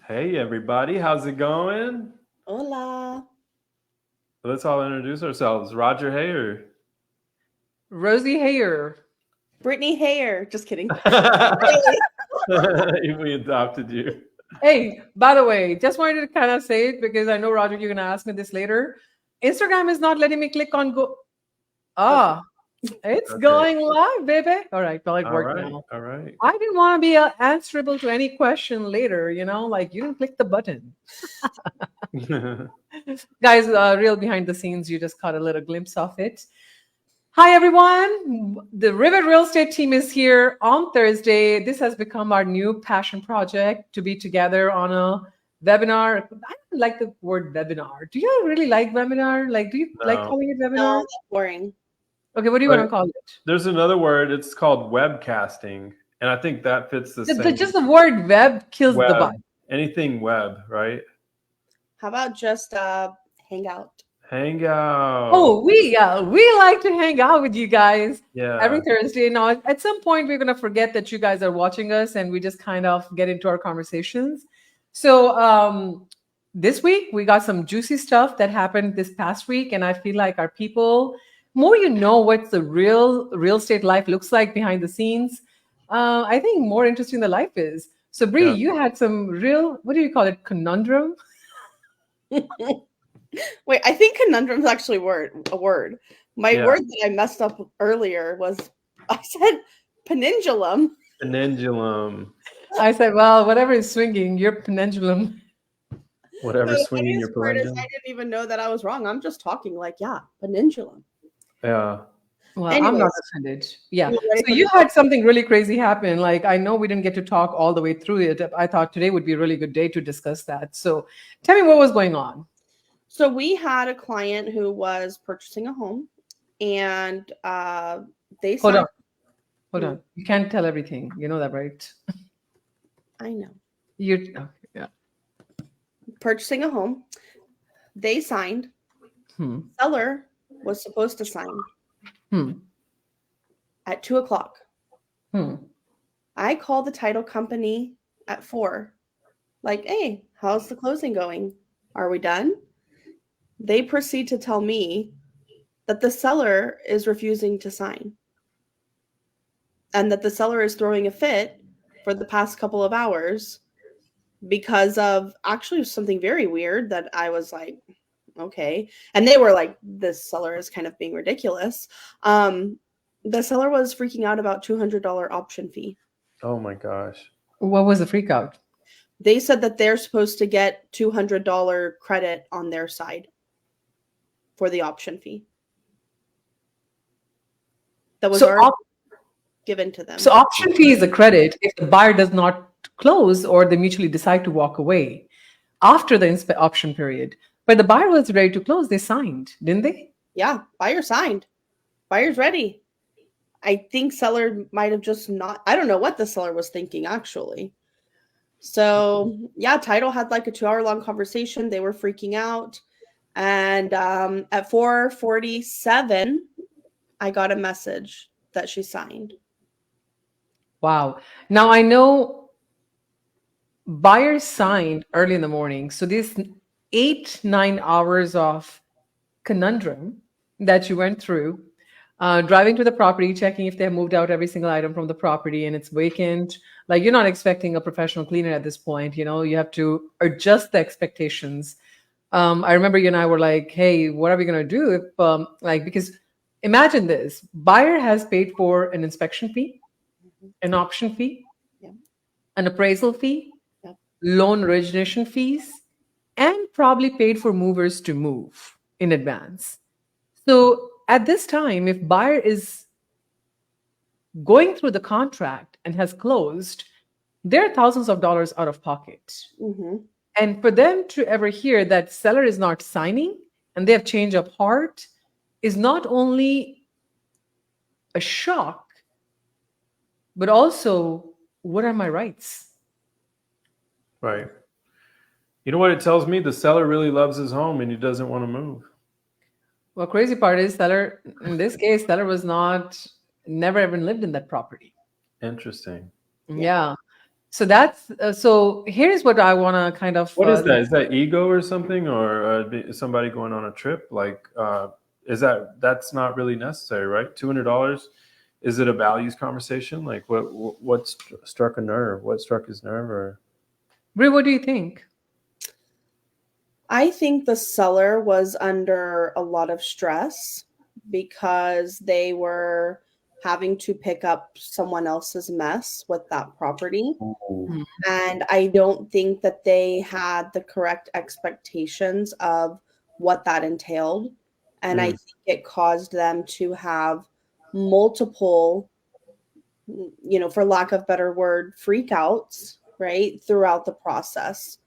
Hey everybody, how's it going? Hola. Let's all introduce ourselves. Roger Hayer. Rosie Hayer. Brittany Hayer. Just kidding. Really? We adopted you. Hey, by the way, just wanted to kind of say it because I know, Roger, you're going to ask me this later. Instagram is not letting me click on go. Ah, it's Okay. going live, baby. All right, well, it All worked right. now. All right. I didn't want to be answerable to any question later, like you didn't click the button. Guys, real behind the scenes, you just caught a little glimpse of it. Hi, everyone. The Rivet Real Estate team is here on Thursday. This has become our new passion project to be together on a webinar. I don't like the word webinar. Do you really like webinar? Like, do you like No. calling it No, webinar? that's boring. Okay, what do you want to call it? There's another word. It's called webcasting, and I think that fits the same. Just the word web kills the Web. vibe. Anything web, right? How about just hangout? Hangout. Oh, we like to hang out with you guys Yeah. every Thursday. Now, at some point, we're gonna forget that you guys are watching us, and we just kind of get into our conversations. So, this week we got some juicy stuff that happened this past week, and I feel like our people, more you know what the real estate life looks like behind the scenes. I think more interesting the life is. So, Bree, Yeah. you had some real, what do you call it, conundrum? Wait, I think conundrum's actually a word. My Yeah. word that I messed up earlier was I said penindulum. Penindulum. I said, well, whatever is swinging, your pendulum. Whatever The swinging your funniest part is pendulum. I didn't even know that I was wrong. I'm just talking like, yeah, penindulum. Yeah. Well, I'm not Anyways, offended. Yeah. you ready So for you this? had something really crazy happen. Like, I know we didn't get to talk all the way through it. I thought today would be a really good day to discuss that. So tell me what was going on. So we had a client who was purchasing a home, and they Hold signed. on. Hold on. You can't tell everything. You know that, right? I know. Okay, yeah. Purchasing a home. They signed. Hmm. Seller was supposed to sign Hmm. at 2:00. Hmm. I called the title company at 4. Like, hey, how's the closing going? Are we done? They proceed to tell me that the seller is refusing to sign and that the seller is throwing a fit for the past couple of hours because of actually something very weird that I was like, okay. And they were like, this seller is kind of being ridiculous. The seller was freaking out about $200 option fee. Oh my gosh. What was the freak out? They said that they're supposed to get $200 credit on their side for the option fee that was So, already given to them. so option fee is a credit if the buyer does not close or they mutually decide to walk away after the option period. But the buyer was ready to close. They signed, didn't they? Yeah, buyer signed. Buyer's ready. I think seller might have just not, I don't know what the seller was thinking actually. So, yeah, title had like a 2-hour long conversation. They were freaking out. And at 4:47, I got a message that she signed. Wow. Now I know buyers signed early in the morning. So this 8-9 hours of conundrum that you went through, driving to the property, checking if they have moved out every single item from the property and it's vacant. Like you're not expecting a professional cleaner at this point. You have to adjust the expectations. I remember you and I were like, hey, what are we going to do if, because imagine this buyer has paid for an inspection fee, an option fee, Yeah. an appraisal fee, Yeah. loan origination fees, and probably paid for movers to move in advance. So at this time, if buyer is going through the contract and has closed, they're thousands of dollars out of pocket. Mm-hmm. And for them to ever hear that seller is not signing and they have change of heart is not only a shock, but also, what are my rights? Right. You know what it tells me? The seller really loves his home and he doesn't want to move. Well, crazy part is seller, in this case, seller was never even lived in that property. Interesting. Yeah. So that's so. Here's what I want to kind of. What is that? Is that ego or something, or somebody going on a trip? Like, is that's not really necessary, right? $200. Is it a values conversation? Like, what struck a nerve? What struck his nerve? Or Brie, what do you think? I think the seller was under a lot of stress because they were having to pick up someone else's mess with that property. Mhm. And I don't think that they had the correct expectations of what that entailed. And I Mm. think it caused them to have multiple, for lack of better word, freakouts, right, throughout the process.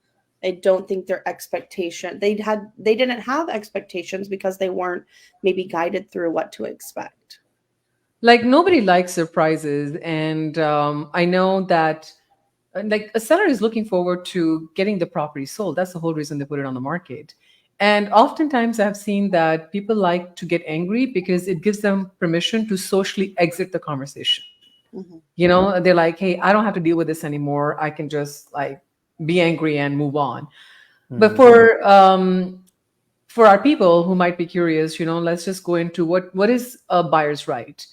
I don't think their expectation they didn't have expectations because they weren't maybe guided through what to expect. Like nobody likes surprises, and I know that like a seller is looking forward to getting the property sold. That's the whole reason they put it on the market. And oftentimes I've seen that people like to get angry because it gives them permission to socially exit the conversation. Mhm. You know, they're like, hey, I don't have to deal with this anymore. I can just like be angry and move on. But for our people who might be curious, let's just go into what is a buyer's right.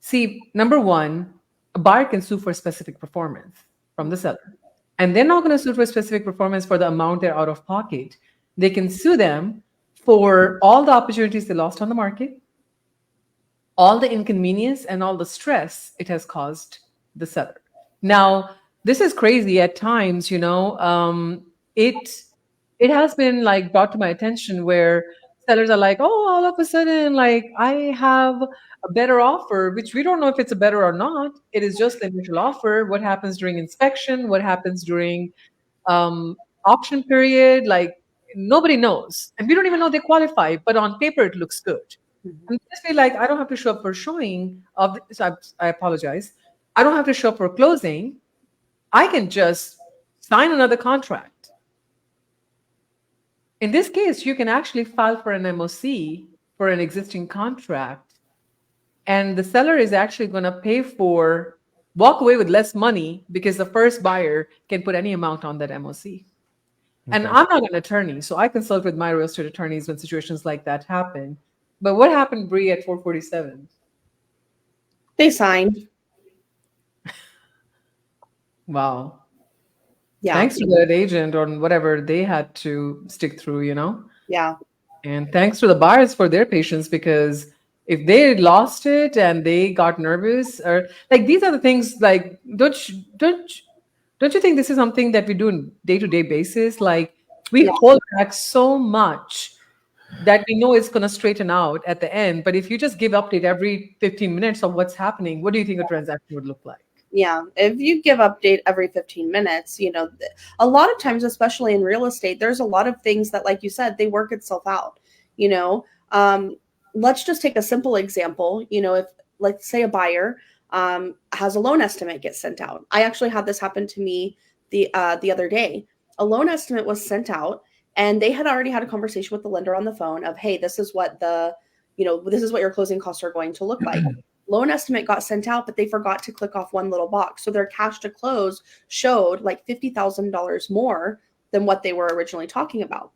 See, number one, a buyer can sue for specific performance from the seller, and they're not going to sue for specific performance for the amount they're out of pocket. They can sue them for all the opportunities they lost on the market, all the inconvenience and all the stress it has caused the seller. Now, this is crazy at times, it has been like brought to my attention where sellers are like, oh, all of a sudden, like I have a better offer, which we don't know if it's a better or not. It is just the initial offer. What happens during inspection? What happens during auction period? Like nobody knows. And we don't even know they qualify, but on paper it looks good. Mhm. And I just feel like I don't have to show up for showing of so I apologize. I don't have to show up for closing. I can just sign another contract. In this case, you can actually file for an MOC for an existing contract, and the seller is actually going to walk away with less money because the first buyer can put any amount on that MOC. And Okay. I'm not an attorney, so I consult with my real estate attorneys when situations like that happen. But what happened, Bree, at 447? They signed. Wow. Yeah. Thanks to that agent or whatever they had to stick through, Yeah. And thanks to the buyers for their patience, because if they lost it and they got nervous, or like these are the things like don't you think this is something that we do on day-to-day basis? Like we Yeah. hold back so much that we know it's going to straighten out at the end. But if you just give update every 15 minutes of what's happening, what do you think a transaction would look like? Yeah, if you give update every 15 minutes, a lot of times, especially in real estate, there's a lot of things that, like you said, they work itself out. You know, let's just take a simple example. If let's say a buyer has a loan estimate get sent out. I actually had this happen to me the other day. A loan estimate was sent out, and they had already had a conversation with the lender on the phone of, hey, this is what this is what your closing costs are going to look like. Loan estimate got sent out, but they forgot to click off one little box. So their cash to close showed like $50,000 more than what they were originally talking about.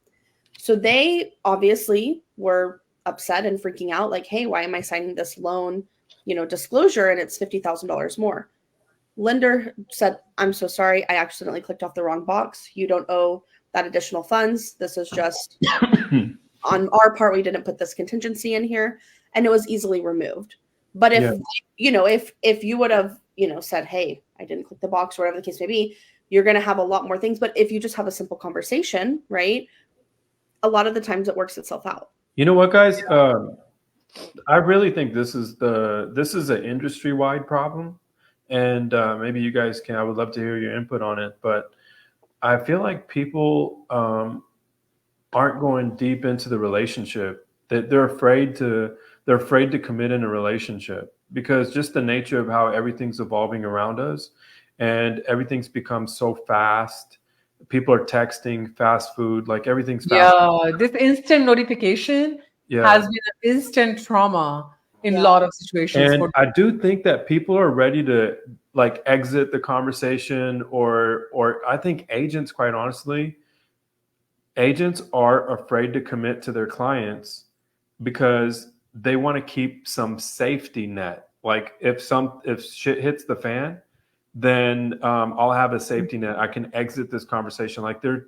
So they obviously were upset and freaking out like, hey, why am I signing this loan, disclosure and it's $50,000 more? Lender said, I'm so sorry. I accidentally clicked off the wrong box. You don't owe that additional funds. This is just on our part. We didn't put this contingency in here, and it was easily removed. But if if you would have said, hey, I didn't click the box or whatever the case may be, you're going to have a lot more things. But if you just have a simple conversation, right, a lot of the times it works itself out. You know what, guys? I really think this is an industry wide problem, and maybe you guys can. I would love to hear your input on it, but I feel like people aren't going deep into the relationship. That they're afraid to commit in a relationship because just the nature of how everything's evolving around us, and everything's become so fast. People are texting, fast food, like everything's fast. Yeah, this instant notification has been an instant trauma in a lot of situations. And I do think that people are ready to like exit the conversation, or I think agents, quite honestly, agents are afraid to commit to their clients because they want to keep some safety net. Like if shit hits the fan, then I'll have a safety net. I can exit this conversation. Like they're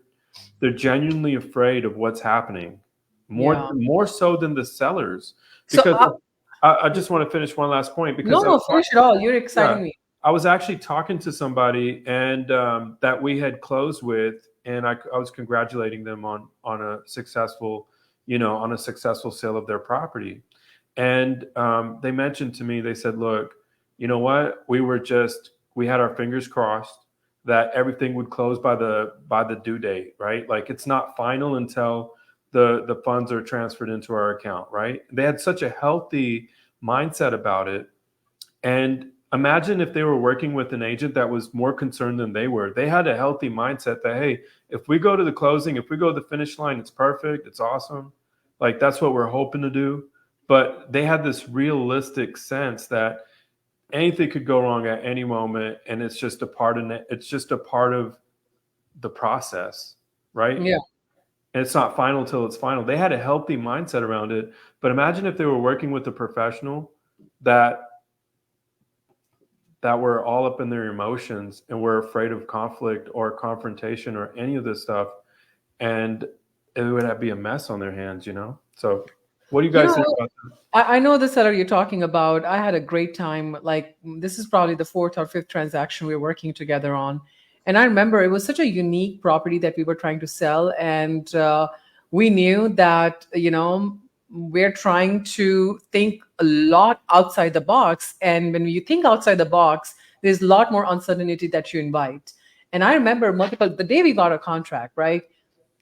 genuinely afraid of what's happening, Yeah. more so than the sellers. So, Because I just want to finish one last point because no, finish it all. You're exciting yeah, me. I was actually talking to somebody and that we had closed with, and I was congratulating them on a successful, on a successful sale of their property. And they mentioned to me, they said, "Look, you know what? We had our fingers crossed that everything would close by the due date, right? Like it's not final until the funds are transferred into our account, right?" They had such a healthy mindset about it. And imagine if they were working with an agent that was more concerned than they were. They had a healthy mindset that, hey, if we go to the closing, if we go to the finish line, it's perfect, it's awesome. Like that's what we're hoping to do. But they had this realistic sense that anything could go wrong at any moment, and it's just a part of it. It's just a part of the process, right? Yeah. And it's not final till it's final. They had a healthy mindset around it. But imagine if they were working with a professional that were all up in their emotions and were afraid of conflict or confrontation or any of this stuff, and it would be a mess on their hands. So what do you You guys know, think about that? I know the seller you're talking about. I had a great time. Like, this is probably the fourth or fifth transaction we were working together on. And I remember it was such a unique property that we were trying to sell. And we knew that, we're trying to think a lot outside the box. And when you think outside the box, there's a lot more uncertainty that you invite. And I remember the day we got a contract, right?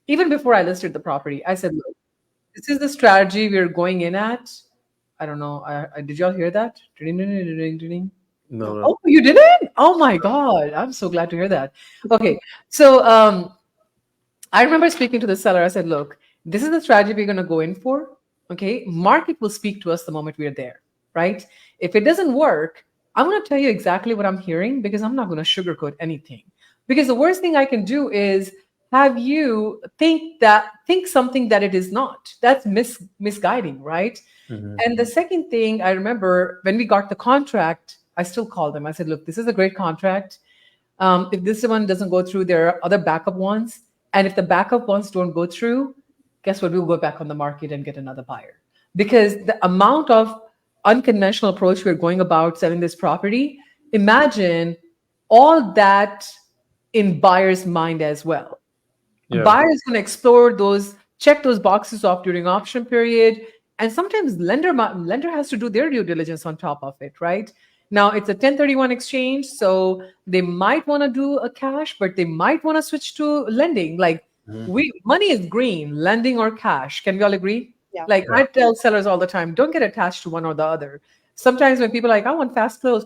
Even before I listed the property, I said, look, this is the strategy we're going in at. I don't know. Did y'all hear that? Ding, ding, ding, ding, ding, ding. No. Oh, you didn't? Oh my God. I'm so glad to hear that. Okay. So I remember speaking to the seller. I said, look, this is the strategy we're going to go in for. Okay. Market will speak to us the moment we're there, right? If it doesn't work, I'm going to tell you exactly what I'm hearing because I'm not going to sugarcoat anything. Because the worst thing I can do is have you think something that it is not. That's misguiding, right? Mm-hmm. And the second thing I remember when we got the contract, I still called them. I said, look, this is a great contract. If this one doesn't go through, there are other backup ones. And if the backup ones don't go through, guess what? We'll go back on the market and get another buyer. Because the amount of unconventional approach we're going about selling this property, imagine all that in buyer's mind as well. Yeah. Buyer is going to explore check those boxes off during option period. And sometimes lender has to do their due diligence on top of it, right? Now it's a 1031 exchange, so they might want to do a cash, but they might want to switch to lending. Like money is green, lending or cash. Can we all agree? Yeah. Like I tell sellers all the time, don't get attached to one or the other. Sometimes when people are like, I want fast close,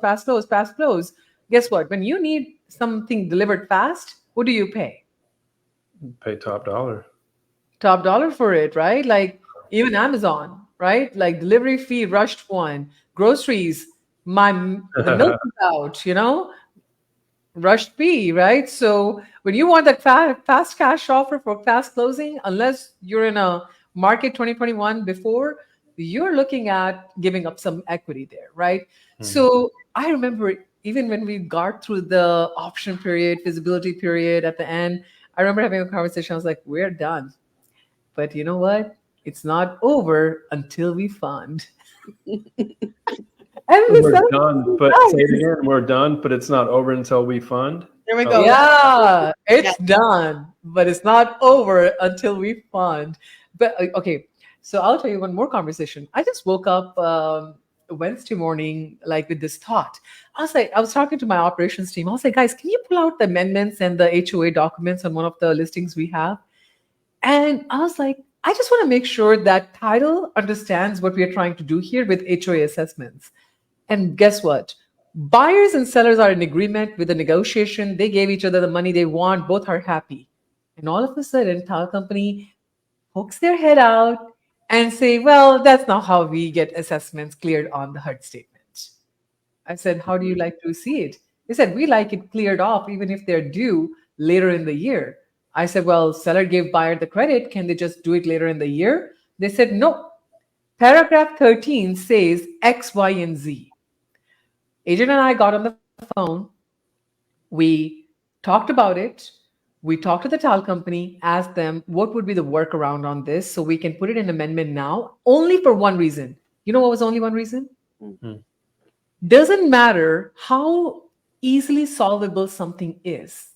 guess what? When you need something delivered fast, what do you pay? Pay top dollar. Top dollar for it, right? Like even Amazon, right? Like delivery fee, rushed one, groceries, the milk is out, rushed fee, right? So when you want that fast cash offer for fast closing, unless you're in a market 2021 before, you're looking at giving up some equity there, right? So I remember even when we got through the option period, feasibility period at the end, I remember having a conversation. I was like, we're done. But you know what? It's not over until we fund. We're done, but say it again. We're done, but it's not over until we fund. There we go. Yeah, it's done, but it's not over until we fund. But okay, so I'll tell you one more conversation. I just woke up Wednesday morning, like with this thought. I was talking to my operations team. I was like, guys, can you pull out the amendments and the HOA documents on one of the listings we have? And I was like, I just want to make sure that title understands what we are trying to do here with HOA assessments. And guess what? Buyers and sellers are in agreement with the negotiation. They gave each other the money they want. Both are happy. And all of a sudden, title company pokes their head out and say, well, that's not how we get assessments cleared on the HUD statement. I said, how do you like to see it? They said, we like it cleared off, even if they're due later in the year. I said, well, seller gave buyer the credit. Can they just do it later in the year? They said, no. Paragraph 13 says X, Y, and Z. Agent and I got on the phone. We talked about it. We talked to the tile company, asked them what would be the workaround on this so we can put it in amendment now, only for one reason. You know what was only one reason? Mm-hmm. Doesn't matter how easily solvable something is.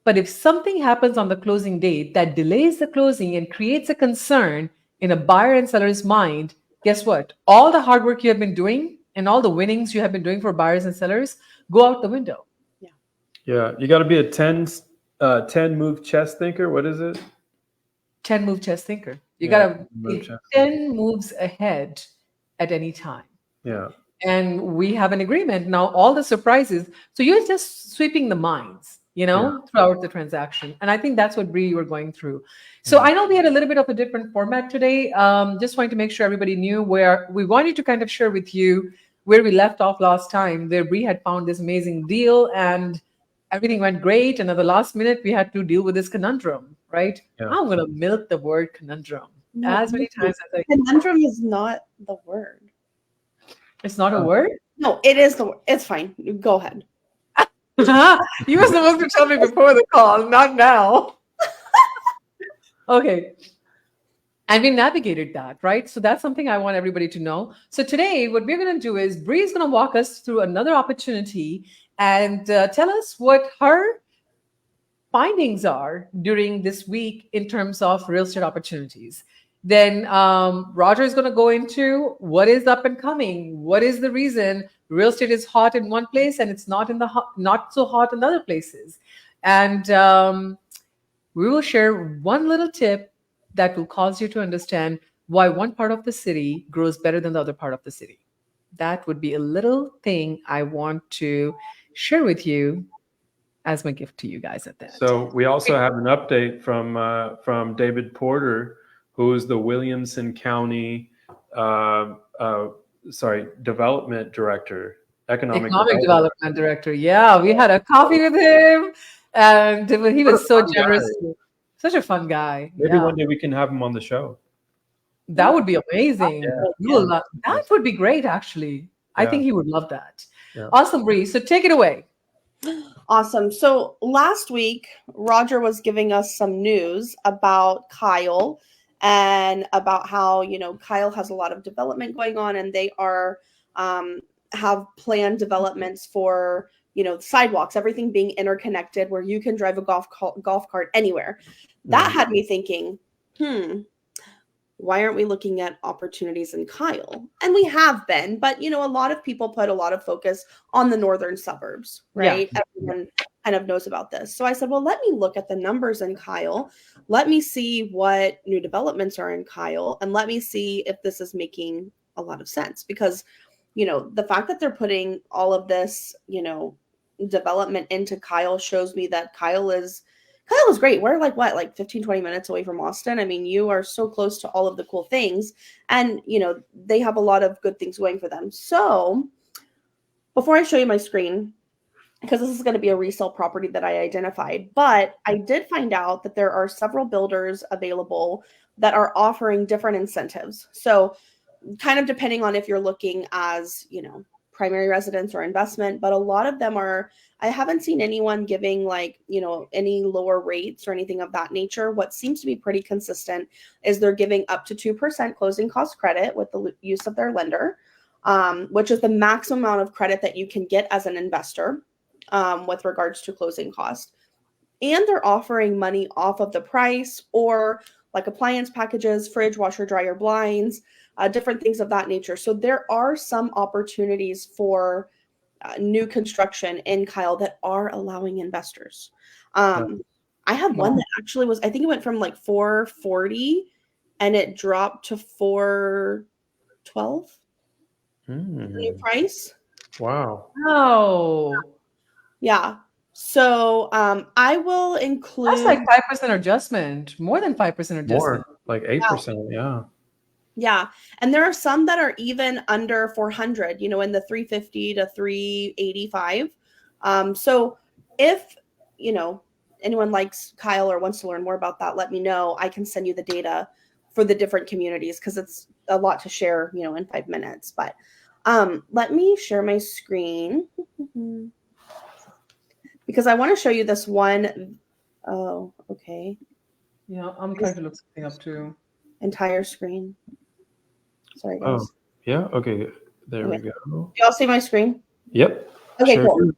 But if something happens on the closing date that delays the closing and creates a concern in a buyer and seller's mind, guess what? All the hard work you have been doing and all the winnings you have been doing for buyers and sellers go out the window. Yeah, you got to be a 10 move chess thinker. What is it? 10 move chess thinker. You Yeah, got to move be chess 10 moves ahead at any time. Yeah. And we have an agreement now, all the surprises. So you're just sweeping the minds, throughout the transaction. And I think that's what, Bree, you were going through. So I know we had a little bit of a different format today. Just wanted to make sure everybody knew where we wanted to kind of share with you where we left off last time, where Bree had found this amazing deal and everything went great. And at the last minute, we had to deal with this conundrum, right? Yeah. I'm going to milk the word conundrum as many times as I can. Conundrum is not the word. It's not a word? No, it is the word. It's fine. Go ahead. You were supposed to tell me before the call, not now. Okay. And we navigated that, right? So that's something I want everybody to know. So today, what we're going to do is Bree's going to walk us through another opportunity and tell us what her findings are during this week in terms of real estate opportunities. Then Roger is going to go into what is up and coming. What is the reason real estate is hot in one place and it's not not so hot in other places? And we will share one little tip that will cause you to understand why one part of the city grows better than the other part of the city. That would be a little thing I want to share with you as my gift to you guys at that. So we also have an update from David Porter, who is the Williamson County development director, economic development director. Yeah, we had a coffee with him, and he was so generous. Such a fun guy. Maybe one day we can have him on the show. That would be amazing. Yeah. That would be great, actually. I think he would love that. Yeah. Awesome, Bree. So take it away. Awesome. So last week, Roger was giving us some news about Kyle and about how, Kyle has a lot of development going on and they are have planned developments for, sidewalks, everything being interconnected where you can drive a golf cart anywhere. That had me thinking, why aren't we looking at opportunities in Kyle? And we have been, but a lot of people put a lot of focus on the northern suburbs, right? Yeah. Everyone kind of knows about this. So I said, well, let me look at the numbers in Kyle. Let me see what new developments are in Kyle, and let me see if this is making a lot of sense. Because, the fact that they're putting all of this, development into Kyle shows me that Kyle is great. We're like 15, 20 minutes away from Austin. I mean, you are so close to all of the cool things, and, they have a lot of good things going for them. So before I show you my screen, because this is going to be a resale property that I identified, but I did find out that there are several builders available that are offering different incentives. So kind of depending on if you're looking as, primary residence or investment, but a lot of them are, I haven't seen anyone giving any lower rates or anything of that nature. What seems to be pretty consistent is they're giving up to 2% closing cost credit with the use of their lender, which is the maximum amount of credit that you can get as an investor with regards to closing cost. And they're offering money off of the price or like appliance packages, fridge, washer, dryer, blinds, different things of that nature. So there are some opportunities for new construction in Kyle that are allowing investors. I have one that actually was, I think it went from like $440 and it dropped to $412 new price. Wow. Oh. Yeah. So I will include. That's like 5% adjustment, more than 5% adjustment. More, like 8%. Yeah. Yeah. And there are some that are even under 400, in the 350 to 385 So if anyone likes Kyle or wants to learn more about that, let me know. I can send you the data for the different communities because it's a lot to share, in 5 minutes. But let me share my screen because I want to show you this one. Oh, okay. Yeah, I'm trying to look something up too. Entire screen. Sorry, guys. Oh, yeah. Okay. There we Okay. go. Do y'all see my screen? Yep. Okay, Sure cool. do.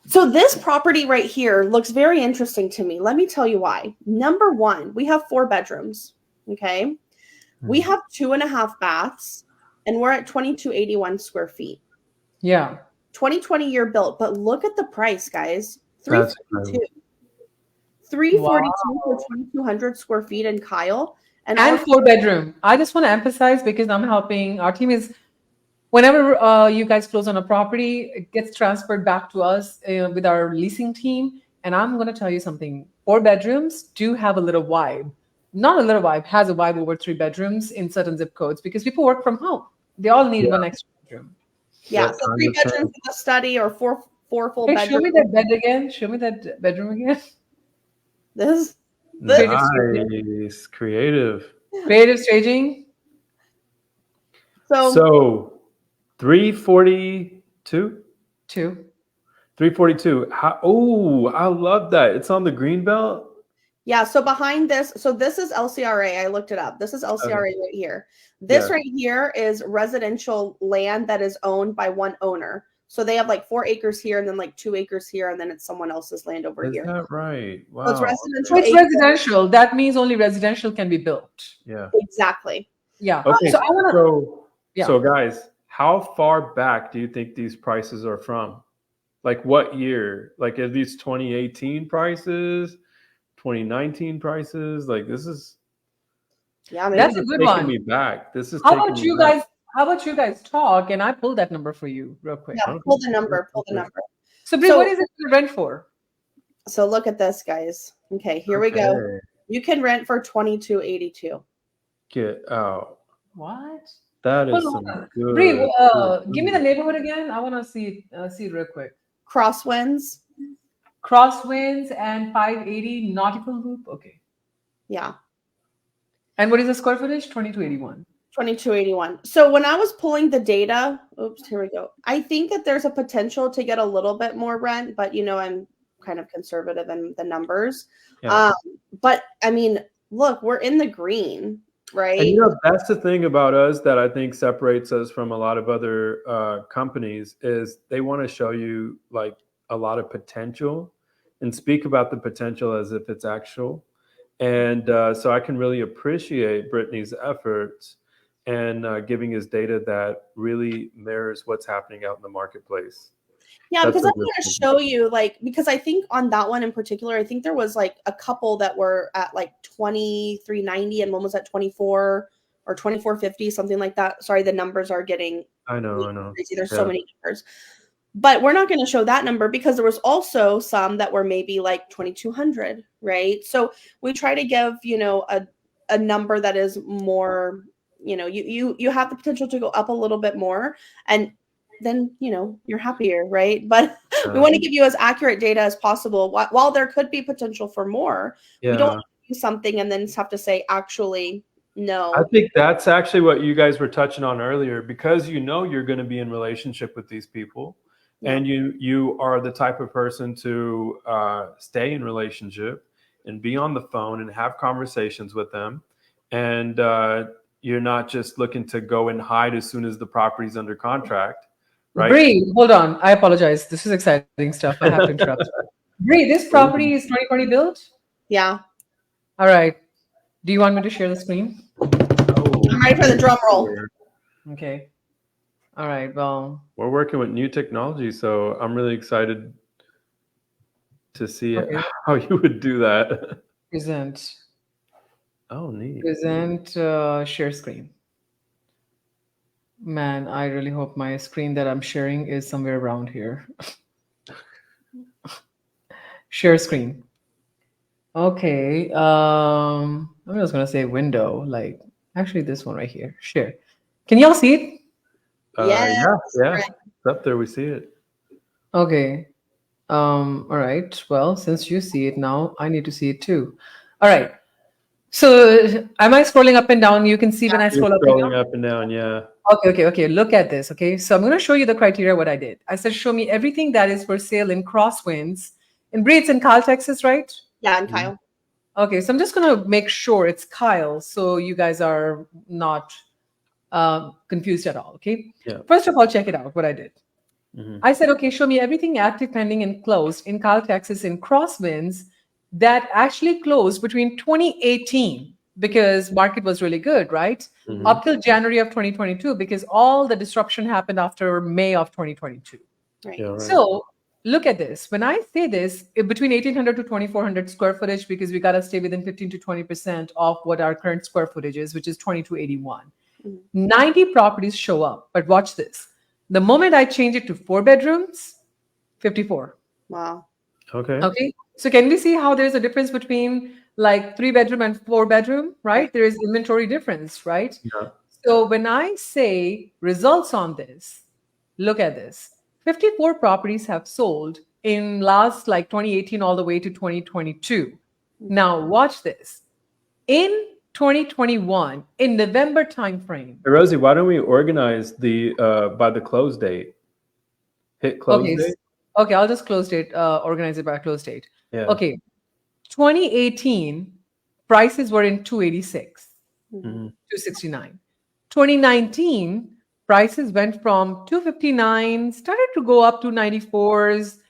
So this property right here looks very interesting to me. Let me tell you why. Number one, we have 4 bedrooms. Okay. We have 2.5 baths, and we're at 2281 square feet. Yeah. 2020 year built, but look at the price, guys. That's 342. incredible. 342 for 2200 square feet in Kyle. And And our 4-bedroom. I just want to emphasize because I'm helping our team is whenever you guys close on a property, it gets transferred back to us with our leasing team. And I'm going to tell you something. 4 bedrooms do have a little vibe. Not a little vibe, has a vibe over 3 bedrooms in certain zip codes because people work from home. They all need one extra bedroom. yeah, Yep, so 3 100%. bedrooms with a study or four full Hey, show bedrooms. me that bed again. Show me that bedroom again. This Creative staging. Nice. Creative. Creative staging. so 342? 2. 342. Oh, I love that. It's on the green belt. yeah, so behind this, so this is LCRA. I looked it up. This is LCRA right here. This Yeah. right here is residential land that is owned by one owner. So they have like 4 acres here and then like 2 acres here, and then it's someone else's land over Is here. that right? Wow. So it's residential. It's acres. residential. That means only residential can be built. Yeah. Exactly. Yeah. Okay. So I want to. Yeah. So guys, how far back do you think these prices are from? Like what year? Like are these 2018 prices? 2019 prices? Like this is Yeah, That's maybe. a good taking one. me back. This is How taking about me you back. guys? How about you guys talk and I pull that number for you real quick. Yeah, Okay. pull the number. Pull the Okay. number. So, Brie, So- what is it to rent for? So look at this, guys. Okay, here we go. Okay. You can rent for $22.82. Get out. What? That is Hold some on. good. Brie, good give me the food. neighborhood again. I want to see it real quick. Crosswinds. Crosswinds and 580 Nautical Loop. Okay. Yeah. And what is the square footage? 2281. 2281. So when I was pulling the data, oops, here we go. I think that there's a potential to get a little bit more rent, but I'm kind of conservative in the numbers. Yeah. But I mean, look, we're in the green, right? And that's the thing about us that I think separates us from a lot of other companies is they want to show you like a lot of potential and speak about the potential as if it's actual. And so I can really appreciate Brittany's efforts and giving us data that really mirrors what's happening out in the marketplace. Yeah, That's because a I good want to thing. show you, because I think on that one in particular, I think there was like a couple that were at like 2390 and one was at 24 or 2450, something like that. Sorry, the numbers are getting I know. crazy. There's Yeah. so many numbers. But we're not going to show that number because there was also some that were maybe like 2200, right? So we try to give, a number that is more, you have the potential to go up a little bit more, and then you're happier, right? But we want to give you as accurate data as possible. While there could be potential for more, we don't want to do something and then just have to say, actually, no. I think that's actually what you guys were touching on earlier, because you're going to be in relationship with these people, and you are the type of person to stay in relationship and be on the phone and have conversations with them, and you're not just looking to go and hide as soon as the property's under contract. Right? Brie, hold on. I apologize. This is exciting stuff. I have to interrupt. Brie, this property is 2020 built? Yeah. All right. Do you want me to share the screen? I'm ready for the drum roll. Okay. All right. Well, we're working with new technology, so I'm really excited to see how you would do that. Present. Oh, neat. Present share screen. Man, I really hope my screen that I'm sharing is somewhere around here. Share screen. Okay. I'm just gonna say window. Like actually, this one right here. Share. Can y'all see it? Yes. Yeah. It's up there. We see it. Okay. All right. Well, since you see it now, I need to see it too. All right. So am I scrolling up and down? You can see when I You're scroll up and down. scrolling up and down, yeah. Okay. Look at this. Okay. So I'm going to show you the criteria, what I did. I said, show me everything that is for sale in Crosswinds. In Bree, it's in Kyle, Texas, right? Yeah, and Mhm. Kyle. Okay. So I'm just going to make sure it's Kyle so you guys are not confused at all. Okay. Yeah. First of all, check it out, what I did. Mhm. I said, okay, show me everything active, pending, and closed in Kyle, Texas in Crosswinds that actually closed between 2018 because market was really good, right? Mhm. Up till January of 2022 because all the disruption happened after May of 2022. Right. Yeah, right. So look at this. When I say this, between 1,800 to 2,400 square footage, because we got to stay within 15 to 20% of what our current square footage is, which is 2281. Mhm. 90 properties show up. But watch this. The moment I change it to 4 bedrooms, 54. Wow. Okay. Okay. So can we see how there's a difference between like 3 bedroom and 4 bedroom, right? There is inventory difference, right? Yeah. So when I say results on this, look at this. 54 properties have sold in last like 2018 all the way to 2022. Now watch this. In 2021, in November timeframe. Hey, Rosie, why don't we organize the by the close date? Hit close Okay. date. Okay, I'll just close date, organize it by close date. Yeah. Okay. 2018 prices were in 286, Mhm. 269. 2019 prices went from 259, started to go up to 94s.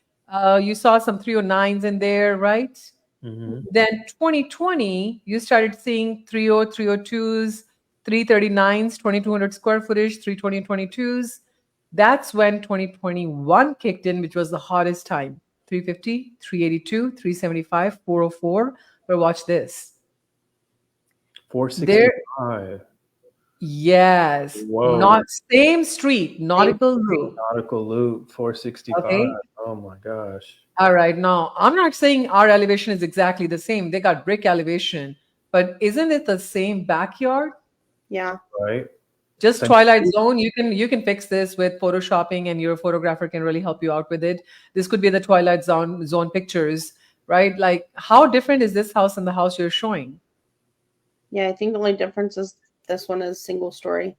You saw some 309s in there, right? Mhm. Then 2020, you started seeing 30, 302s, 339s, 2,200 square footage, 320, 22s. That's when 2021 kicked in, which was the hottest time. 350, 382, 375, 404. But watch this. 465. Yes, Whoa. not same street, Nautical Loop. Nautical Loop 465. Okay. Oh my gosh. All right. Now, I'm not saying our elevation is exactly the same. They got brick elevation, but isn't it the same backyard? Yeah. Right. Just Same Twilight street. Zone. You can fix this with photoshopping, and your photographer can really help you out with it. This could be the Twilight Zone pictures, right? Like, how different is this house and the house you're showing? Yeah, I think the only difference is this one is single story.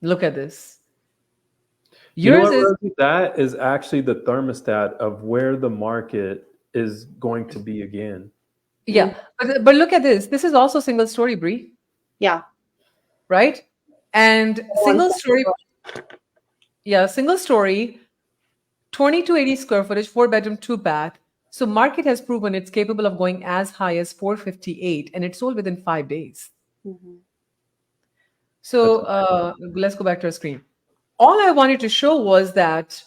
Look at this. You know Yours what, is Rosie? That is actually the thermostat of where the market is going to be again. yeah, but look at this. This is also single story, Bree, Yeah. right? And single story, yeah, single story, 2280 square footage, 4 bedroom, 2 bath. So market has proven it's capable of going as high as 458, and it sold within 5 days. Mhm. So let's go back to our screen. All I wanted to show was that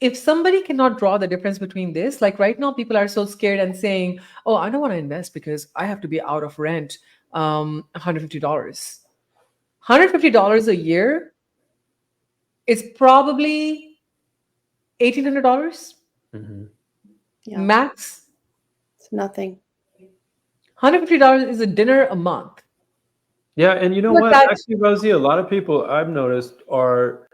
if somebody cannot draw the difference between this, like right now, people are so scared and saying, "Oh, I don't want to invest because I have to be out of rent, $150. $150 a year is probably $1,800 Mhm. Yeah. max. It's nothing. $150 is a dinner a month. Yeah, and you know But what? that's Actually, Rosie, a lot of people I've noticed are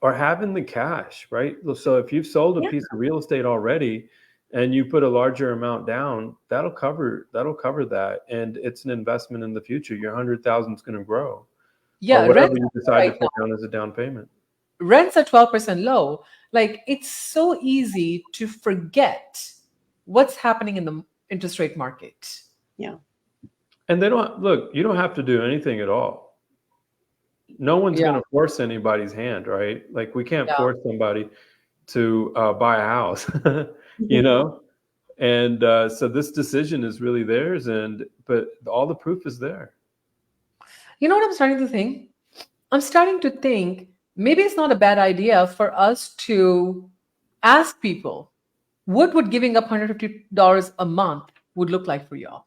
having the cash, right? So if you've sold a yeah, piece of real estate already and you put a larger amount down, that'll cover that, and it's an investment in the future. Your 100,000 is going to grow, or yeah. whatever Rents you are decide right to now. put down as a down payment. Rents are 12% low. Like it's so easy to forget what's happening in the interest rate market. Yeah. And they don't look. You don't have to do anything at all. No one's Yeah, going to force anybody's hand, right? Like we can't yeah. force somebody to buy a house, you Mhm. know. And so this decision is really theirs, but all the proof is there. You know what I'm starting to think? I'm starting to think maybe it's not a bad idea for us to ask people what would giving up $150 a month would look like for y'all.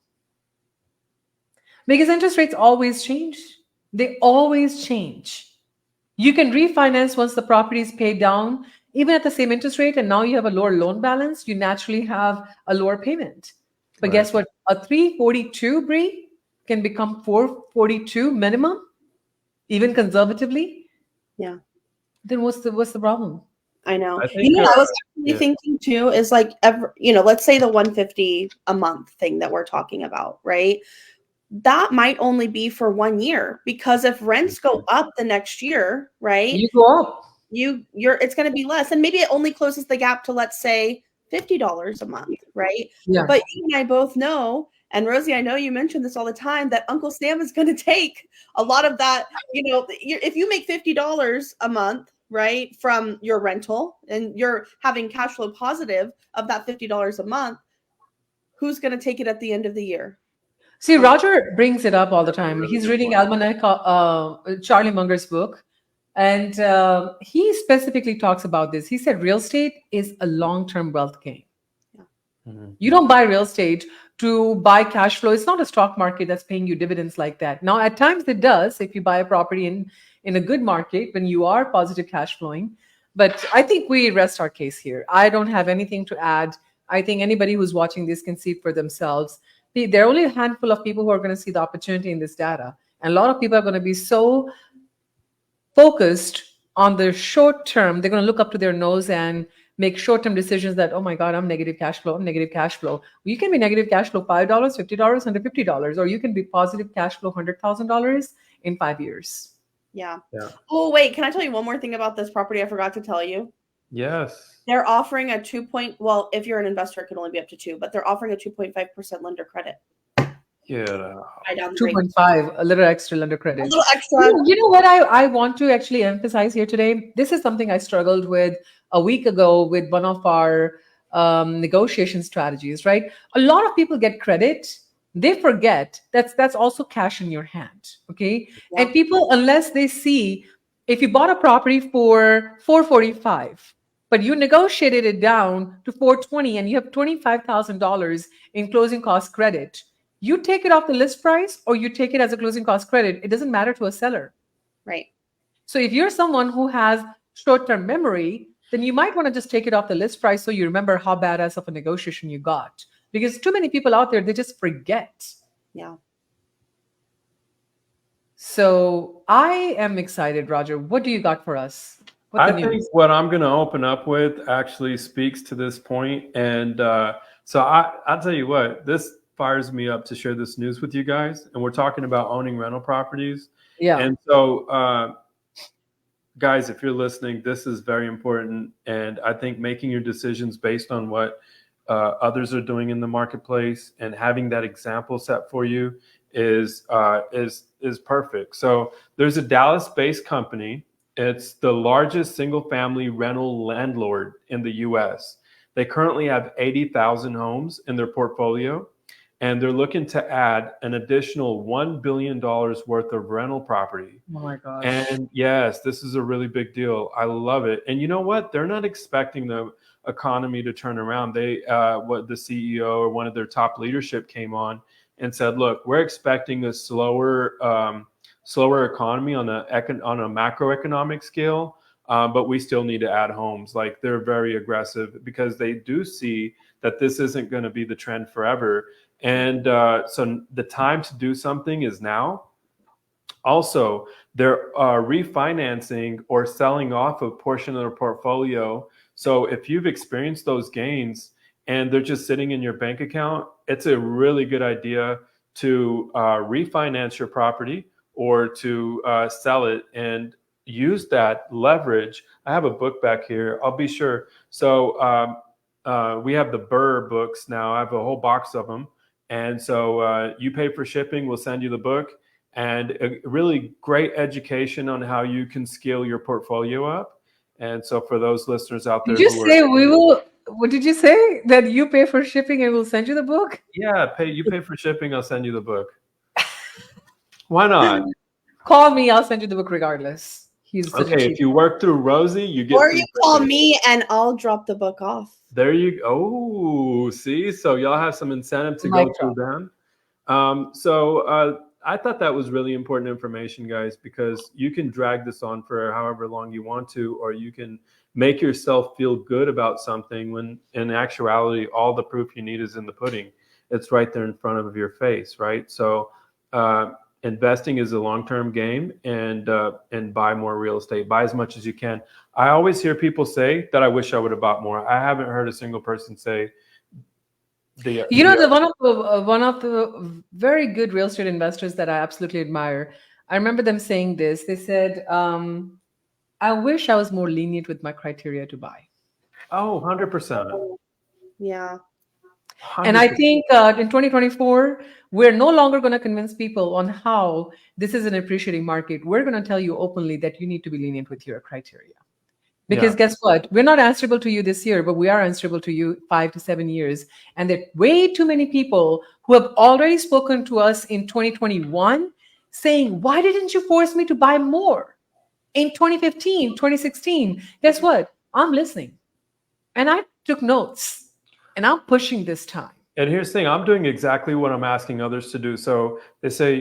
Because interest rates always change. They always change. You can refinance once the property is paid down, even at the same interest rate, and now you have a lower loan balance. You naturally have a lower payment. But Right. guess what? A 342 Bree can become 442 minimum, even conservatively. Yeah. Then what's the problem? I know. I You think know, what I was actually yeah. thinking too is like let's say the 150 a month thing that we're talking about, right? That might only be for 1 year, because if rents go up the next year, right? You go up. It's going to be less, and maybe it only closes the gap to, let's say, $50 a month, right? Yeah. But you and I both know, and Rosie, I know you mention this all the time, that Uncle Sam is going to take a lot of that. If you make $50 a month, right, from your rental, and you're having cash flow positive of that $50 a month, who's going to take it at the end of the year? See, Roger brings it up all the time. He's reading Almanac, Charlie Munger's book, and he specifically talks about this. He said real estate is a long-term wealth gain. Mhm. You don't buy real estate to buy cash flow. It's not a stock market that's paying you dividends like that. Now, at times it does if you buy a property in a good market when you are positive cash flowing. But I think we rest our case here. I don't have anything to add. I think anybody who's watching this can see it for themselves. There are only a handful of people who are going to see the opportunity in this data. And a lot of people are going to be so focused on the short term. They're going to look up to their nose and make short-term decisions that, oh my God, I'm negative cash flow. I'm negative cash flow. You can be negative cash flow $5, $50, $150, or you can be positive cash flow $100,000 in 5 years. Yeah. Yeah. Oh, wait, can I tell you one more thing about this property I forgot to tell you? Yes. They're offering a well, if you're an investor, it can only be up to 2, but they're offering a 2.5% lender credit. Yeah. Right down the rate. 2.5, a little extra lender credit. A little extra. You know what I want to actually emphasize here today? This is something I struggled with a week ago with one of our negotiation strategies, right? A lot of people get credit. They forget that's also cash in your hand, okay? Yeah. And people, unless they see, if you bought a property for $445, but you negotiated it down to $420 and you have $25,000 in closing cost credit, you take it off the list price or you take it as a closing cost credit. It doesn't matter to a seller. Right. So if you're someone who has short-term memory, then you might want to just take it off the list price so you remember how badass of a negotiation you got. Because too many people out there, they just forget. Yeah. So I am excited, Roger. What do you got for us? I think what I'm going to open up with actually speaks to this point. And so I'll tell you what, this fires me up to share this news with you guys. And we're talking about owning rental properties. Yeah. And so, guys, if you're listening, this is very important. And I think making your decisions based on what others are doing in the marketplace and having that example set for you is perfect. So there's a Dallas-based company. It's the largest single-family rental landlord in the U.S. They currently have 80,000 homes in their portfolio, and they're looking to add an additional $1 billion worth of rental property. Oh my gosh. And yes, this is a really big deal. I love it. And you know what? They're not expecting the economy to turn around. What the CEO or one of their top leadership came on and said, look, we're expecting a slower economy on a macroeconomic scale, but we still need to add homes. Like, they're very aggressive because they do see that this isn't going to be the trend forever. And so the time to do something is now. Also, they're refinancing or selling off a portion of their portfolio. So if you've experienced those gains and they're just sitting in your bank account, it's a really good idea to refinance your property or to sell it and use that leverage. I have a book back here. I'll be sure. So we have the Burr books now. I have a whole box of them. And so you pay for shipping, we'll send you the book. And a really great education on how you can scale your portfolio up. And so for those listeners out there, Did you say we will? What did you say? That you pay for shipping and we'll send you the book? Yeah, you pay for shipping, I'll send you the book. Why not? Call me, I'll send you the book regardless. He's okay. If you work through Rosie, you get. Or you call me and I'll drop the book off. There you go. Oh, see, so y'all have some incentive to go through them. I thought that was really important information, guys, because you can drag this on for however long you want to, or you can make yourself feel good about something when in actuality, all the proof you need is in the pudding. It's right there in front of your face, right? So, and investing is a long-term game, and buy more real estate. Buy as much as you can. I always hear people say that I wish I would have bought more. I haven't heard a single person say the. You know, the one of the very good real estate investors that I absolutely admire. I remember them saying this. They said, "I wish I was more lenient with my criteria to buy." 100%. Yeah. And I think in 2024, we're no longer going to convince people on how this is an appreciating market. We're going to tell you openly that you need to be lenient with your criteria. Because Yeah. guess what? We're not answerable to you this year, but we are answerable to you 5 to 7 years. And there are way too many people who have already spoken to us in 2021 saying, why didn't you force me to buy more? In 2015, 2016, guess what? I'm listening. And I took notes. And I'm pushing this time. And here's the thing, I'm doing exactly what I'm asking others to do. So they say,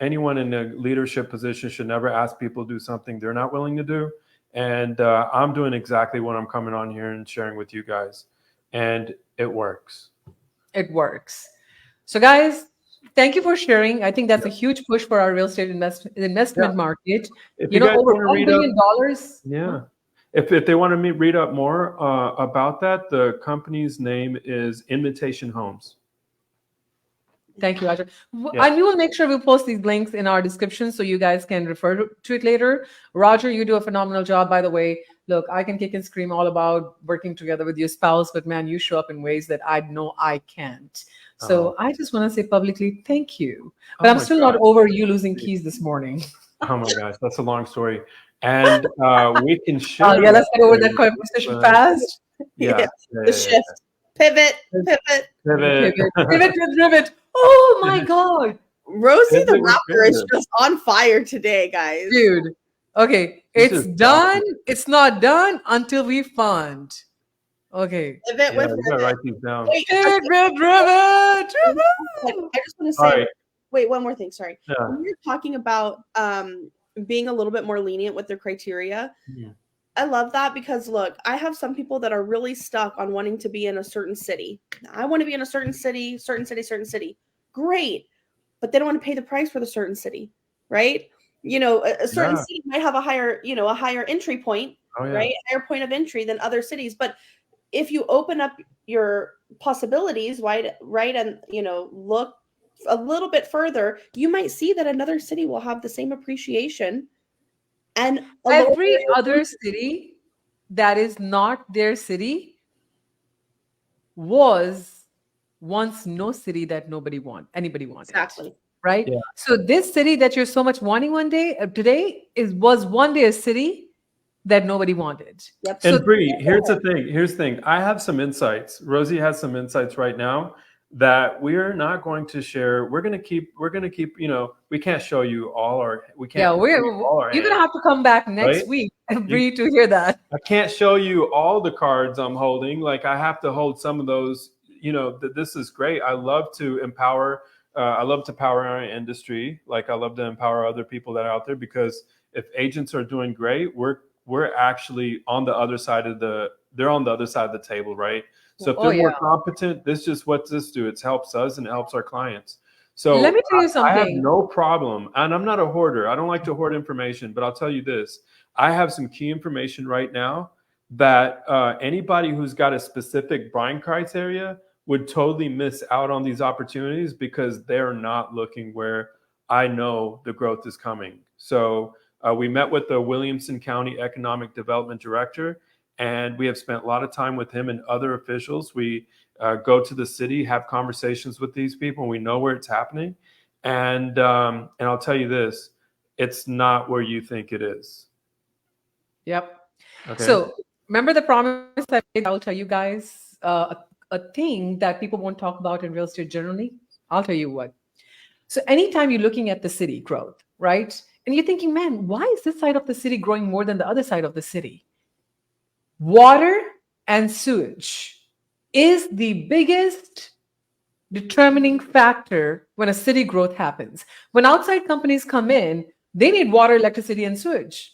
anyone in a leadership position should never ask people to do something they're not willing to do. And I'm doing exactly what I'm coming on here and sharing with you guys. And it works. It works. So guys, thank you for sharing. I think that's a huge push for our real estate investment market. If you guys Over want to $1 read billion. Yeah. If they want to read up more about that, the company's name is Invitation Homes. Thank you, Roger. Yeah. And we will make sure we post these links in our description so you guys can refer to it later. Roger, you do a phenomenal job, by the way. Look, I can kick and scream all about working together with your spouse, but man, you show up in ways that I know I can't. So I just want to say publicly, thank you. But I'm still not over you losing keys this morning. Oh my gosh, that's a long story. And we can share. Yeah, let's get over that conversation fast. Yeah. The shift. Pivot. Pivot. Oh my God. Rosie the Raptor is just on fire today, guys. Dude. Okay. It's done. It's not done until we fund. Okay. Pivot with you gotta write these down. Pivot. I just want to say, wait, one more thing. Sorry. Yeah. When you're talking about being a little bit more lenient with their criteria. Yeah. I love that because look, I have some people that are really stuck on wanting to be in a certain city. I want to be in a certain city. Great. But they don't want to pay the price for the certain city, right? A certain city might have a higher entry point, right? A higher point of entry than other cities. But if you open up your possibilities, right, and look a little bit further, you might see that another city will have the same appreciation. And every other city that is not their city was once no city that anybody wanted. Exactly. Right? Yeah. So this city that you're so much wanting today was one day a city that nobody wanted. Yep. And Bree, here's the thing. I have some insights. Rosie has some insights right now that we're not going to share. We're going to keep, we can't show you we can't. Yeah, you're going to have to come back next week, Bree, to hear that. I can't show you all the cards I'm holding. Like I have to hold some of those, this is great. I love to empower. I love to power our industry. Like I love to empower other people that are out there, because if agents are doing great, we're actually on the other side they're on the other side of the table, right? So if they're more competent, this is just what this do. It helps us and it helps our clients. So let me tell you something. I have no problem, and I'm not a hoarder. I don't like to hoard information, but I'll tell you this. I have some key information right now that anybody who's got a specific buying criteria would totally miss out on these opportunities because they're not looking where I know the growth is coming. So we met with the Williamson County Economic Development Director, and we have spent a lot of time with him and other officials. We go to the city, have conversations with these people, and we know where it's happening. And I'll tell you this, it's not where you think it is. Yep. Okay. So remember the promise I made? I'll tell you guys a thing that people won't talk about in real estate generally. I'll tell you what. So anytime you're looking at the city growth, right? And you're thinking, man, why is this side of the city growing more than the other side of the city? Water and sewage is the biggest determining factor when a city growth happens. When outside companies come in, they need water, electricity, and sewage.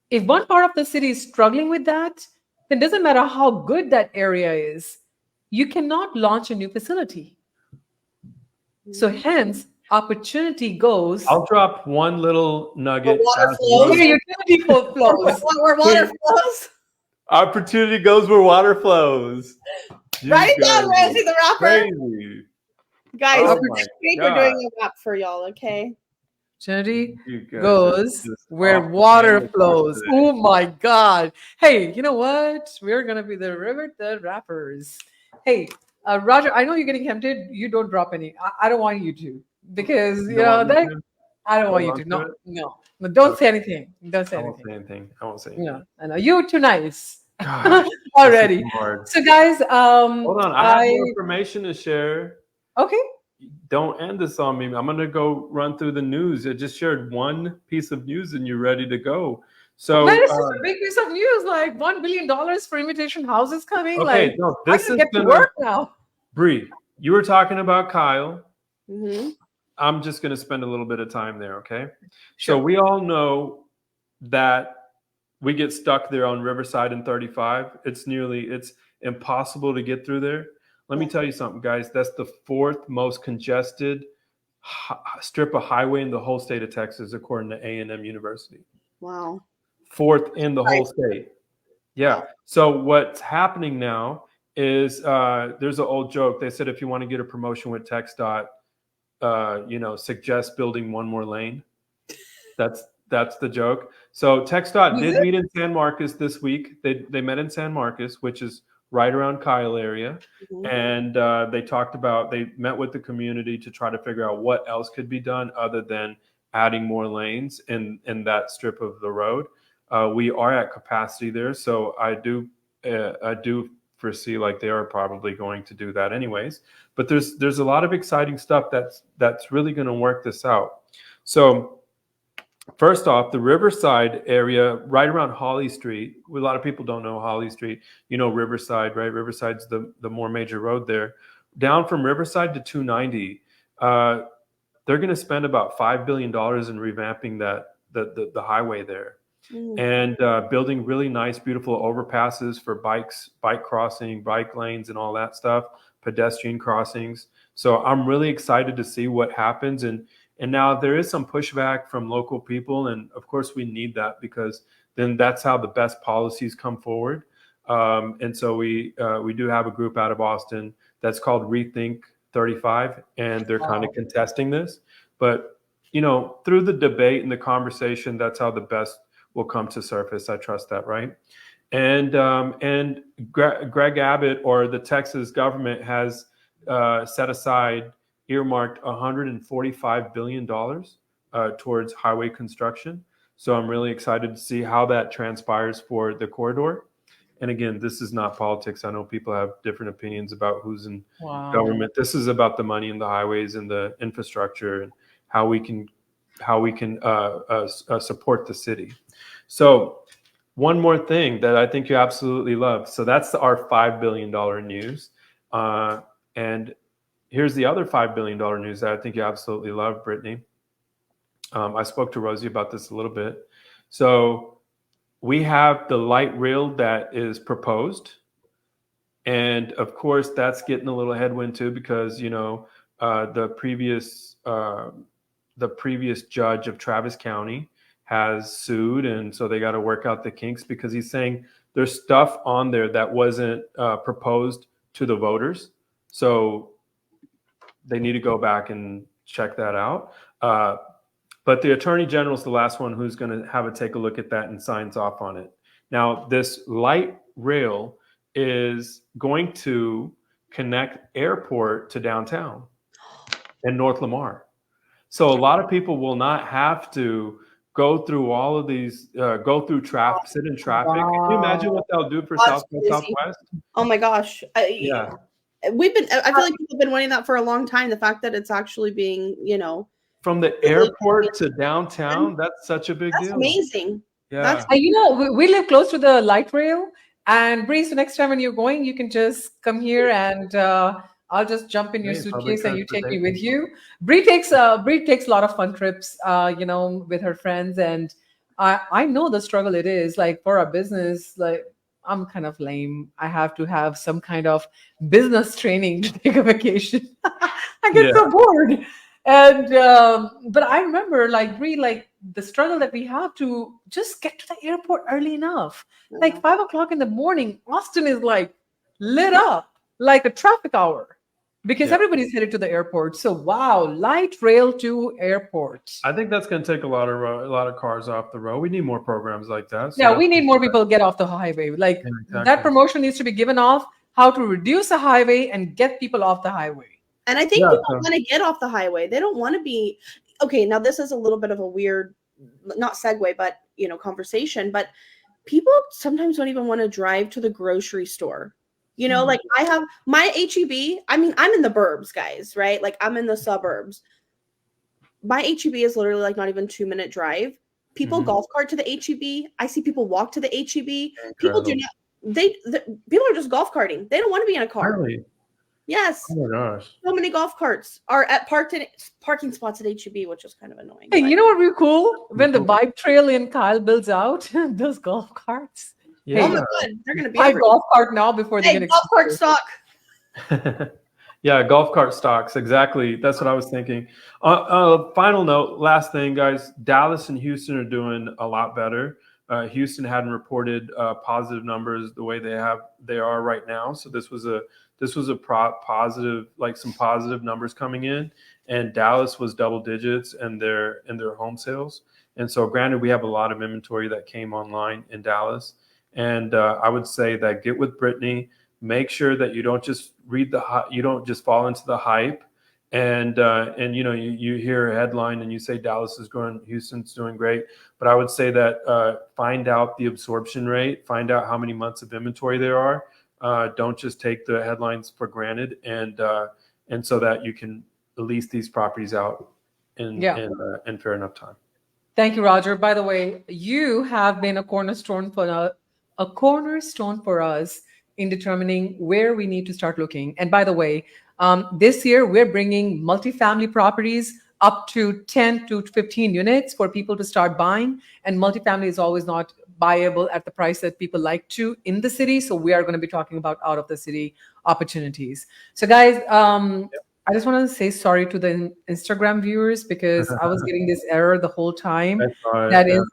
If one part of the city is struggling with that, then it doesn't matter how good that area is, you cannot launch a new facility. So hence, opportunity goes I'll drop one little nugget. water as flows. where well. utility flows. Where water flows. Opportunity goes where water flows. You Write it down, guys Ramsey are the rapper. Crazy. Guys, Oh next my week God. we're doing a rap for y'all, okay? Opportunity You guys are goes just where off the water handle flows. today. Oh my God. Hey, you know what? We're going to be the River the Rappers. Hey, Roger, I know you're getting tempted. You don't drop any. I don't want you to because, You you don't know, want me that to? I don't want Hold you on to. to No, it? no. No, don't say Okay. anything. Don't say I won't anything. say anything. I won't say anything. No, I know. You're too nice Gosh, already. this is hard. So, guys, Hold on. I have more information to share. okay. Don't end this on me. I'm going to go run through the news. I just shared one piece of news and you're ready to go. So, Man, it's such a big piece of news. Like $1 billion for imitation houses coming. okay, Like, no, I this can is get to gonna work now. Bree. You were talking about Kyle. Mm-hmm. I'm just going to spend a little bit of time there. Okay. Sure. So we all know that we get stuck there on Riverside and 35. It's impossible to get through there. Let me Yeah. tell you something, guys. That's the fourth most congested strip of highway in the whole state of Texas, according to A&M University. Wow. Fourth in the whole state. Yeah. Wow. So what's happening now is there's an old joke. They said if you want to get a promotion with TxDOT, suggest building one more lane. That's the joke. So TxDOT did meet in San Marcos this week. They met in San Marcos, which is right around Kyle area. Mhm. And they met with the community to try to figure out what else could be done other than adding more lanes in that strip of the road. We are at capacity there. So I do foresee like they are probably going to do that anyways. But there's a lot of exciting stuff that's really going to work this out. So first off, the Riverside area, right around Holly Street. A lot of people don't know Holly Street. You know Riverside, right? Riverside's the more major road there. Down from Riverside to 290, they're going to spend about $5 billion in revamping the highway there, and building really nice, beautiful overpasses for bikes, bike crossing, bike lanes, and all that stuff, pedestrian crossings. So I'm really excited to see what happens. And now there is some pushback from local people, and of course we need that because then that's how the best policies come forward. And so we do have a group out of Austin that's called Rethink 35, and they're kind of contesting this. But through the debate and the conversation, that's how the best will come to surface. I trust that, right? And Greg Abbott or the Texas government has set aside, earmarked $145 billion towards highway construction. So I'm really excited to see how that transpires for the corridor. And again, this is not politics. I know people have different opinions about who's in government. This is about the money in the highways and the infrastructure and how we can support the city. So one more thing that I think you absolutely love. So that's our $5 billion news. And here's the other $5 billion news that I think you absolutely love, Brittany. I spoke to Rosie about this a little bit. So we have the light rail that is proposed. And of course, that's getting a little headwind too, because, the previous judge of Travis County has sued. And so they got to work out the kinks because he's saying there's stuff on there that wasn't proposed to the voters. So they need to go back and check that out. But the Attorney General is the last one who's going to have a take a look at that and signs off on it. Now, this light rail is going to connect airport to downtown in North Lamar. So a lot of people will not have to go through all of these, go through traffic, sit in traffic. Can you imagine what they'll do for South by Southwest? Oh my gosh. Yeah. I feel like people have been wanting that for a long time. The fact that it's actually being, from the airport to downtown, that's such a big deal. That's amazing. Yeah. We live close to the light rail. And Bree, so next time when you're going, you can just come here and I'll just jump in your suitcase and you take me with you. Bree takes a lot of fun trips, with her friends. And I know the struggle it is. Like for a business, like I'm kind of lame. I have to have some kind of business training to take a vacation. I get so bored. And but I remember like really like the struggle that we have to just get to the airport early enough. Like 5 o'clock in the morning, Austin is like lit up like a traffic hour because Yeah. everybody's headed to the airport. So wow, light rail to airport. I think that's going to take a lot of cars off the road. We need more programs like that. So Yeah, that's- we need more people to get off the highway. Like Yeah, that exactly. promotion needs to be given off how to reduce the highway and get people off the highway. And I think Yeah, people so- want to get off the highway. They don't want to be okay. Now this is a little bit of a weird, not segue, but conversation. But people sometimes don't even want to drive to the grocery store. Like I have my HEB. I mean, I'm in the burbs, guys, right? Like I'm in the suburbs. My HEB is literally like not even 2-minute drive. People Mhm. golf cart to the HEB. I see people walk to the HEB. People do Incredible. not. People are just golf carting. They don't want to be in a car. Really? Yes. Oh my gosh. So many golf carts are parked in parking spots at HEB, which is kind of annoying. Hey, but- you know what would be cool? When the Mhm. bike trail in Kyle builds out, those golf carts. Oh Yeah. my god, they're gonna be Buy everywhere. golf cart now before they Hey, get golf cart expensive. stock. Yeah, golf cart stocks. Exactly. That's what I was thinking. Final note, last thing, guys. Dallas and Houston are doing a lot better. Houston hadn't reported positive numbers the way they are right now. So this was a positive, like some positive numbers coming in. And Dallas was double digits in their home sales. And so, granted, we have a lot of inventory that came online in Dallas. And I would say that get with Brittany. Make sure that you don't just you don't just fall into the hype, and you hear a headline and you say Dallas is growing, Houston's doing great. But I would say that find out the absorption rate, find out how many months of inventory there are. Don't just take the headlines for granted, and so that you can lease these properties out in fair enough time. Thank you, Roger. By the way, you have been a cornerstone for us in determining where we need to start looking. And by the way, this year we're bringing multifamily properties up to 10 to 15 units for people to start buying. And multifamily is always not buyable at the price that people like to in the city. So we are going to be talking about out of the city opportunities. So guys, I just want to say sorry to the Instagram viewers because I was getting this error the whole time. That is,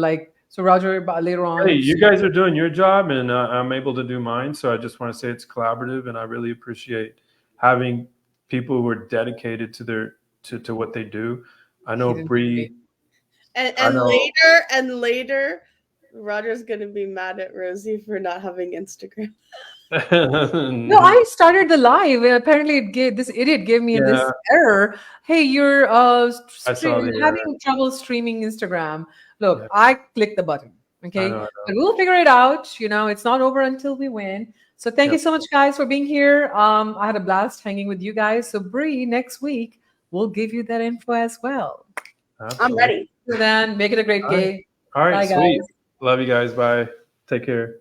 like, so Roger, later on. Hey, you guys are doing your job, and I'm able to do mine. So I just want to say it's collaborative, and I really appreciate having people who are dedicated to what they do. I know Bree. And later, Roger's gonna be mad at Rosie for not having Instagram. No, I started the live, and apparently this idiot gave me this error. Hey, you're having trouble streaming Instagram. Look, I clicked the button. Okay, I know. but we'll figure it out. It's not over until we win. So thank you so much, guys, for being here. I had a blast hanging with you guys. So Bree, next week we'll give you that info as well. Absolutely. I'm ready. So then, make it a great day. All right, Bye, sweet. guys. Love you guys. Bye. Take care.